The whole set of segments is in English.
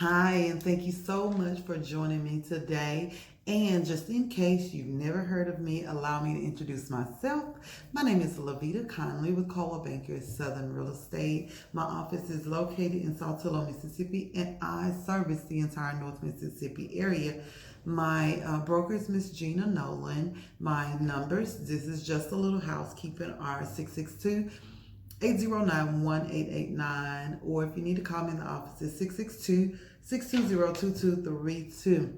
Hi, and thank you so much for joining me today. And just in case you've never heard of me, allow me to introduce myself. My name is Lavita Conley with Coldwell Banker Southern Real Estate. My office is located in Saltillo, Mississippi, and I service the entire North Mississippi area. My broker is Miss Gina Nolan. My numbers, this is just a little housekeeping, are 662-809-1889, or if you need to call me in the office, it's 662-620-2232.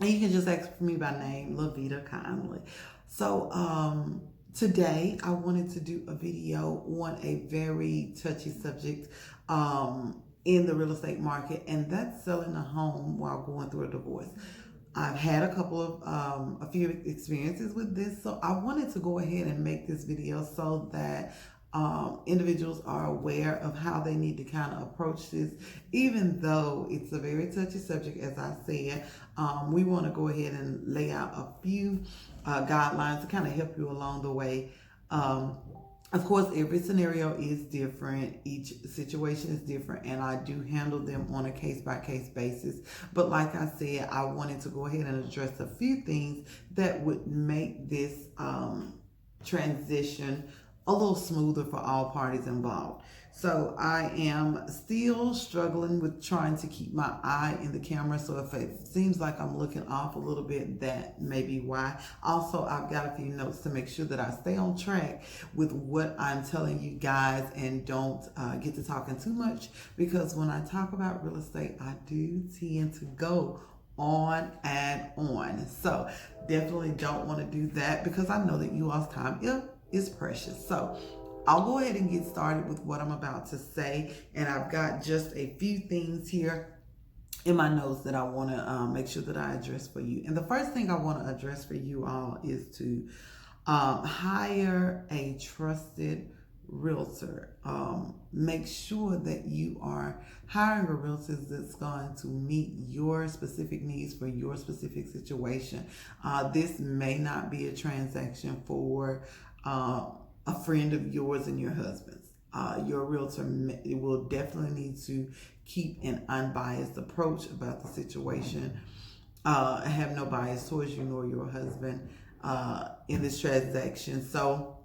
And you can just ask for me by name, Lavita Conley. So today I wanted to do a video on a very touchy subject in the real estate market, and that's selling a home while going through a divorce. I've had a few experiences with this, so I wanted to go ahead and make this video so that individuals are aware of how they need to kind of approach this. Even though it's a very touchy subject, as I said, we want to go ahead and lay out a few guidelines to kind of help you along the way. Of course, every scenario is different. Each situation is different, and I do handle them on a case-by-case basis. But like I said, I wanted to go ahead and address a few things that would make this transition a little smoother for all parties involved. So I am still struggling with trying to keep my eye in the camera. So if it seems like I'm looking off a little bit, that may be why. Also, I've got a few notes to make sure that I stay on track with what I'm telling you guys and don't get to talking too much, because when I talk about real estate, I do tend to go on and on. So definitely don't want to do that, because I know that you all's time is precious. So I'll go ahead and get started with what I'm about to say, and I've got just a few things here in my notes that I want to make sure that I address for you. And the first thing I want to address for you all is to hire a trusted realtor. Make sure that you are hiring a realtor that's going to meet your specific needs for your specific situation. This may not be a transaction for a friend of yours and your husband's. Your realtor will definitely need to keep an unbiased approach about the situation. Have no bias towards you nor your husband in this transaction. So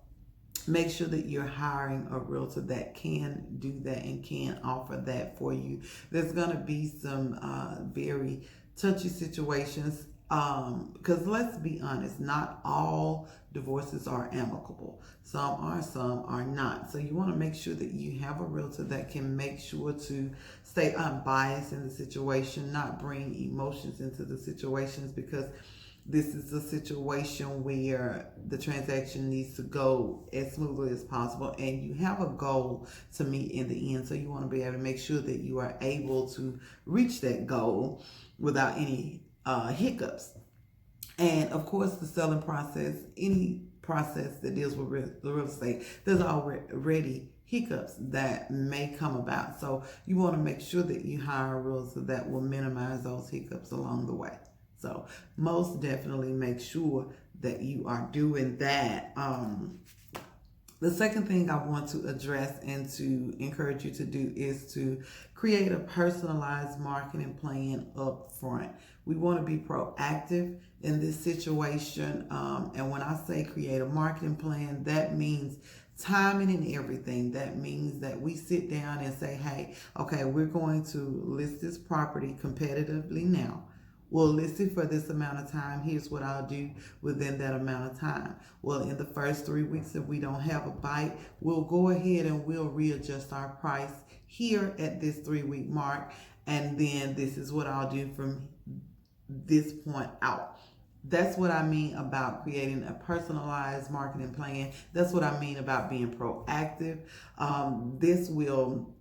make sure that you're hiring a realtor that can do that and can offer that for you. There's going to be some very touchy situations, because let's be honest, not all divorces are amicable. Some are not. So you want to make sure that you have a realtor that can make sure to stay unbiased in the situation, not bring emotions into the situations, because this is a situation where the transaction needs to go as smoothly as possible, and you have a goal to meet in the end. So you want to be able to make sure that you are able to reach that goal without any hiccups. And of course, the selling process, any process that deals with real estate, there's already hiccups that may come about. So you want to make sure that you hire a realtor that will minimize those hiccups along the way. So most definitely make sure that you are doing that. The second thing I want to address and to encourage you to do is to create a personalized marketing plan up front. We want to be proactive in this situation. And when I say create a marketing plan, that means timing and everything. That means that we sit down and say, hey, okay, we're going to list this property competitively now. We'll list it for this amount of time. Here's what I'll do within that amount of time. Well, in the first 3 weeks, if we don't have a bite, we'll go ahead and we'll readjust our price here at this 3-week mark. And then this is what I'll do from this point out. That's what I mean about creating a personalized marketing plan. That's what I mean about being proactive. This will,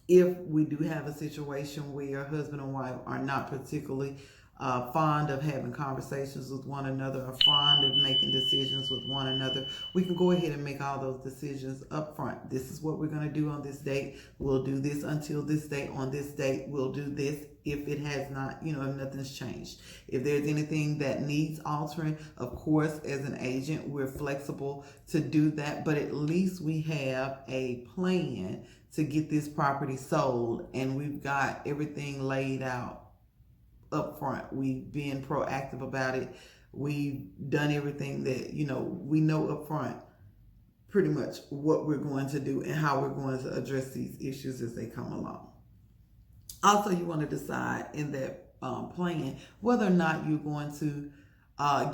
if we do have a situation where husband and wife are not particularly fond of having conversations with one another, or fond of making decisions with one another, we can go ahead and make all those decisions up front. This is what we're going to do on this date. We'll do this until this date. On this date, we'll do this. If it has not, if nothing's changed. If there's anything that needs altering, of course, as an agent, we're flexible to do that. But at least we have a plan to get this property sold, and we've got everything laid out up front. We've been proactive about it. We've done everything that, we know up front pretty much what we're going to do and how we're going to address these issues as they come along. Also, you want to decide in that plan whether or not you're going to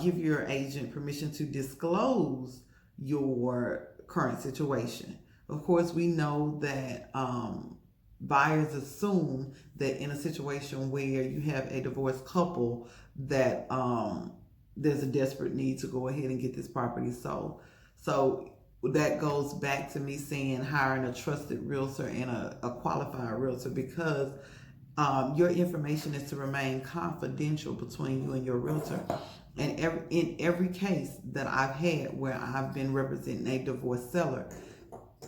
give your agent permission to disclose your current situation. Of course, we know that buyers assume that in a situation where you have a divorced couple that there's a desperate need to go ahead and get this property sold. So that goes back to me saying hiring a trusted realtor and a qualified realtor, because your information is to remain confidential between you and your realtor. And in every case that I've had where I've been representing a divorced seller,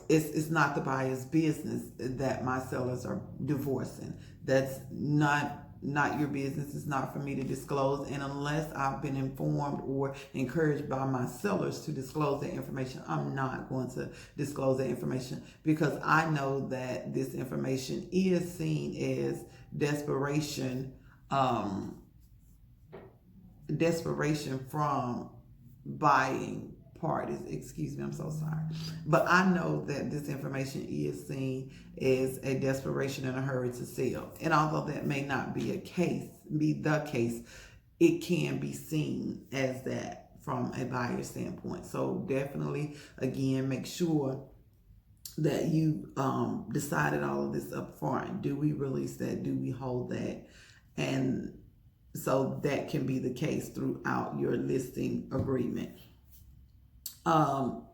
it's not the buyer's business that my sellers are divorcing. That's not your business. It's not for me to disclose. And unless I've been informed or encouraged by my sellers to disclose that information, I'm not going to disclose that information, because I know that this information is seen as desperation from buying parties. Excuse me, I'm so sorry. But I know that this information is seen as a desperation and a hurry to sell. And although that may not be the case, it can be seen as that from a buyer standpoint. So definitely, again, make sure that you decided all of this up front. Do we release that? Do we hold that? And so that can be the case throughout your listing agreement.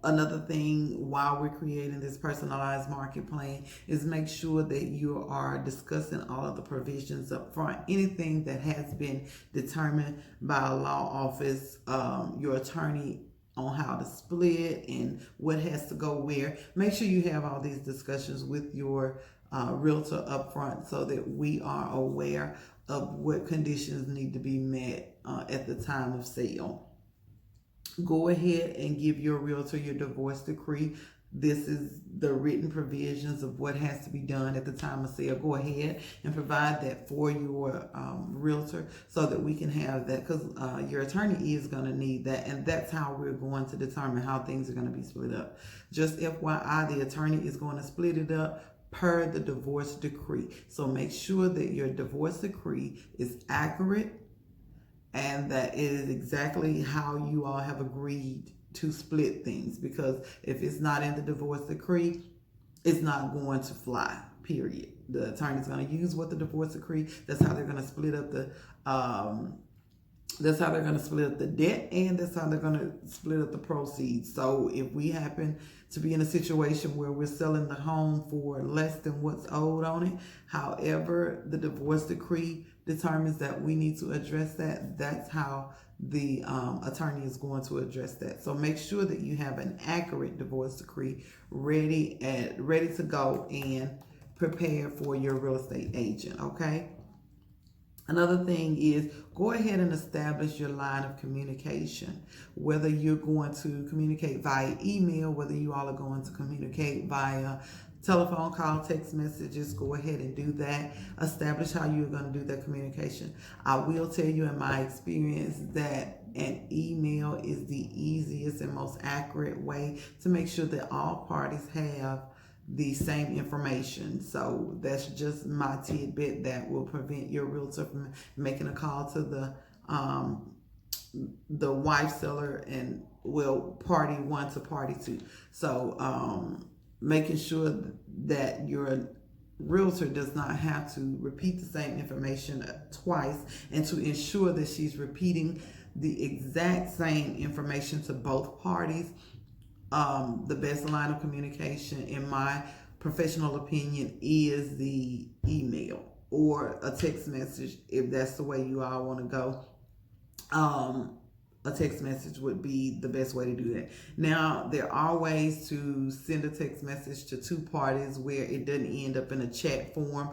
Another thing while we're creating this personalized market plan is make sure that you are discussing all of the provisions up front. Anything that has been determined by a law office, your attorney, on how to split and what has to go where. Make sure you have all these discussions with your realtor up front so that we are aware of what conditions need to be met at the time of sale. Go ahead and give your realtor your divorce decree. This is the written provisions of what has to be done at the time of sale. Go ahead and provide that for your realtor so that we can have that, because your attorney is going to need that, and that's how we're going to determine how things are going to be split up. Just FYI, the attorney is going to split it up per the divorce decree. So make sure that your divorce decree is accurate and that it is exactly how you all have agreed to split things, because if it's not in the divorce decree, it's not going to fly, period. The attorney's going to use what the divorce decree, that's how they're going to split up the debt, and that's how they're going to split up the proceeds. So if we happen to be in a situation where we're selling the home for less than what's owed on it, however the divorce decree determines that we need to address that, that's how the attorney is going to address that. So make sure that you have an accurate divorce decree ready to go and prepare for your real estate agent, okay? Another thing is, go ahead and establish your line of communication, whether you're going to communicate via email, whether you all are going to communicate via telephone call, text messages. Go ahead and do that. Establish how you're going to do that communication. I will tell you in my experience that an email is the easiest and most accurate way to make sure that all parties have the same information. So that's just my tidbit that will prevent your realtor from making a call to the wife seller and party one to party two. So making sure that your realtor does not have to repeat the same information twice, and to ensure that she's repeating the exact same information to both parties. The best line of communication, in my professional opinion, is the email or a text message, if that's the way you all want to go. A text message would be the best way to do that. Now, there are ways to send a text message to two parties where it doesn't end up in a chat form.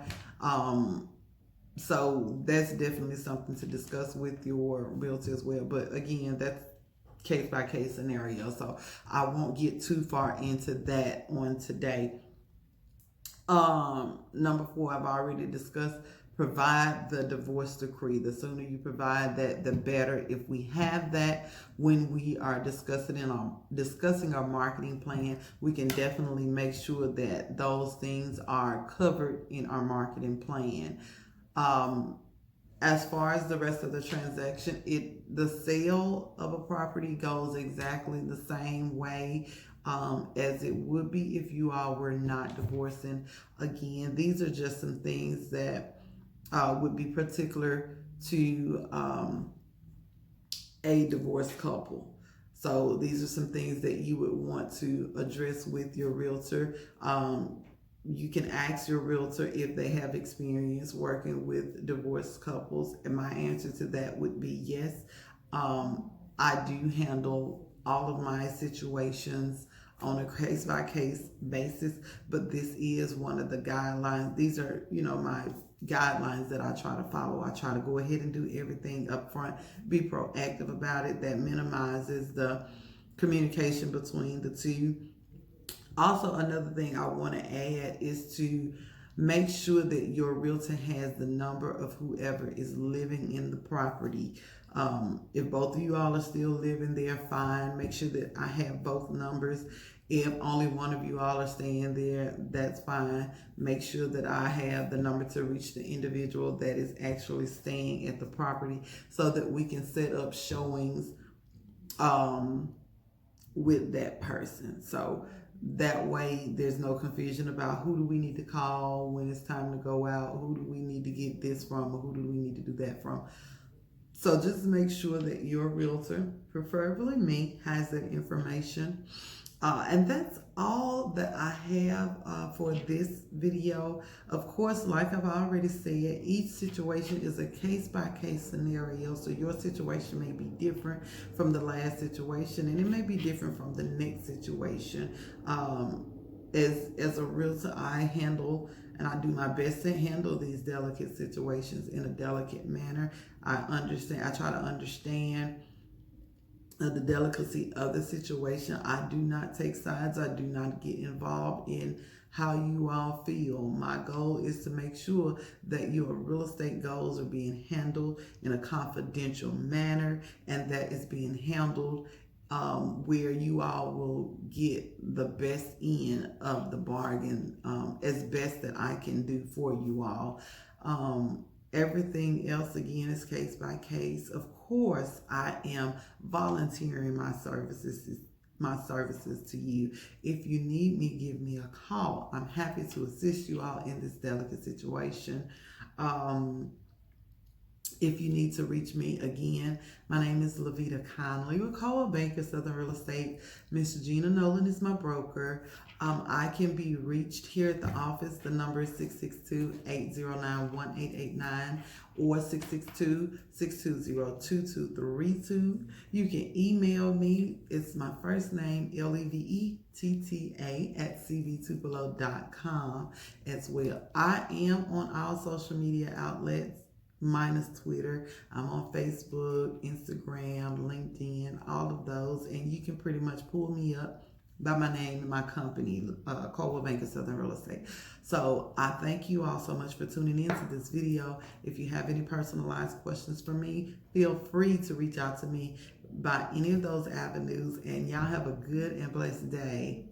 So that's definitely something to discuss with your realtor as well. But again, that's case by case scenario, so I won't get too far into that on today. Number four, I've already discussed. Provide the divorce decree. The sooner you provide that, the better. If we have that when we are discussing our marketing plan, we can definitely make sure that those things are covered in our marketing plan. As far as the rest of the transaction, the sale of a property goes exactly the same way as it would be if you all were not divorcing. Again, these are just some things that would be particular to a divorced couple. So these are some things that you would want to address with your realtor. You can ask your realtor if they have experience working with divorced couples, and my answer to that would be yes. I do handle all of my situations on a case by case basis, but this is one of the guidelines. These are, my guidelines that I try to follow. I try to go ahead and do everything up front, be proactive about it. That minimizes the communication between the two. Also, another thing I want to add is to make sure that your realtor has the number of whoever is living in the property. If both of you all are still living there, fine. Make sure that I have both numbers. If only one of you all are staying there, that's fine. Make sure that I have the number to reach the individual that is actually staying at the property so that we can set up showings with that person. So that way there's no confusion about who do we need to call when it's time to go out, who do we need to get this from, or who do we need to do that from. So just make sure that your realtor, preferably me, has that information. And that's all that I have for this video. Of course, like I've already said, each situation is a case-by-case scenario. So your situation may be different from the last situation, and it may be different from the next situation. As a realtor, I handle and I do my best to handle these delicate situations in a delicate manner. I try to understand the delicacy of the situation. I do not take sides. I do not get involved in how you all feel. My goal is to make sure that your real estate goals are being handled in a confidential manner, and that is being handled where you all will get the best end of the bargain as best that I can do for you all. Everything else, again, is case by case. Of course, I am volunteering my services to you. If you need me, give me a call. I'm happy to assist you all in this delicate situation. If you need to reach me, again, my name is Lavita Conley with Coldwell Banker Southern Real Estate. Miss Gina Nolan is my broker. I can be reached here at the office. The number is 662-809-1889 or 662-620-2232. You can email me. It's my first name, LEVETTA @cvtupelo.com as well. I am on all social media outlets, minus Twitter. I'm on Facebook, Instagram, LinkedIn, all of those, and you can pretty much pull me up by my name and my company, Coldwell Banker Southern Real Estate. So I thank you all so much for tuning into this video. If you have any personalized questions for me, feel free to reach out to me by any of those avenues, and y'all have a good and blessed day.